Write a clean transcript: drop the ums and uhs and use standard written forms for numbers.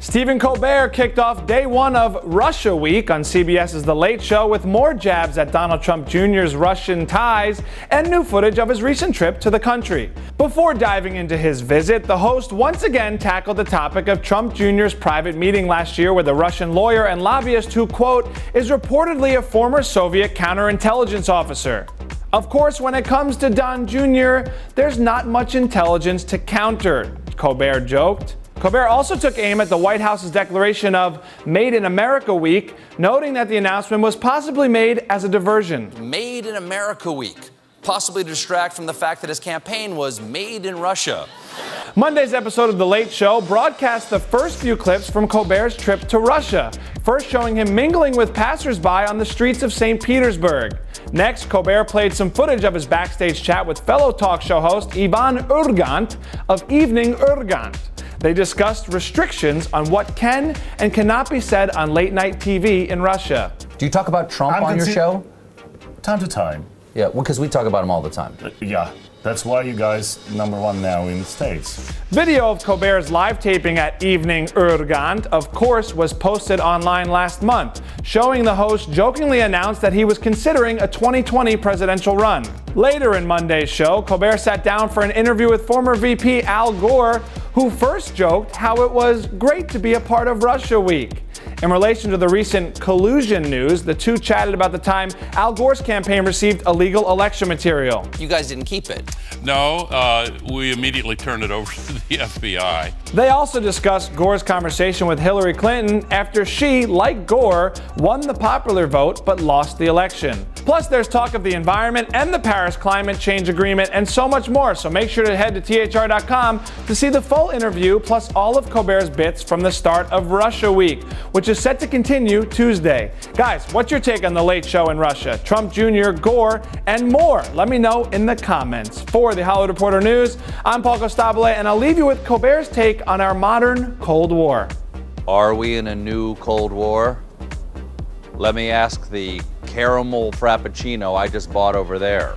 Stephen Colbert kicked off day one of Russia Week on CBS's The Late Show with more jabs at Donald Trump Jr.'s Russian ties and new footage of his recent trip to the country. Before diving into his visit, the host once again tackled the topic of Trump Jr.'s private meeting last year with a Russian lawyer and lobbyist who, quote, is reportedly a former Soviet counterintelligence officer. Of course, when it comes to Don Jr., there's not much intelligence to counter, Colbert joked. Colbert also took aim at the White House's declaration of Made in America Week, noting that the announcement was possibly made as a diversion. Made in America Week, possibly to distract from the fact that his campaign was made in Russia. Monday's episode of The Late Show broadcast the first few clips from Colbert's trip to Russia, first showing him mingling with passersby on the streets of St. Petersburg. Next, Colbert played some footage of his backstage chat with fellow talk show host Ivan Urgant of Evening Urgant. They discussed restrictions on what can and cannot be said on late-night TV in Russia. Do you talk about Trump on your show? Time to time. Yeah, because we talk about him all the time. Yeah, that's why you guys #1 now in the States. Video of Colbert's live taping at Evening Urgant, of course, was posted online last month, showing the host jokingly announced that he was considering a 2020 presidential run. Later in Monday's show, Colbert sat down for an interview with former VP Al Gore, who first joked how it was great to be a part of Russia Week. In relation to the recent collusion news, the two chatted about the time Al Gore's campaign received illegal election material. You guys didn't keep it. No, we immediately turned it over to the FBI. They also discussed Gore's conversation with Hillary Clinton after she, like Gore, won the popular vote but lost the election. Plus, there's talk of the environment and the Paris Climate Change Agreement and so much more, so make sure to head to THR.com to see the full interview plus all of Colbert's bits from the start of Russia Week, which is set to continue Tuesday. Guys, what's your take on The Late Show in Russia, Trump Jr., Gore, and more? Let me know in the comments. For the Hollywood Reporter News, I'm Paul Costabile, and I'll leave you with Colbert's take on our modern Cold War. Are we in a new Cold War? Let me ask the caramel frappuccino I just bought over there.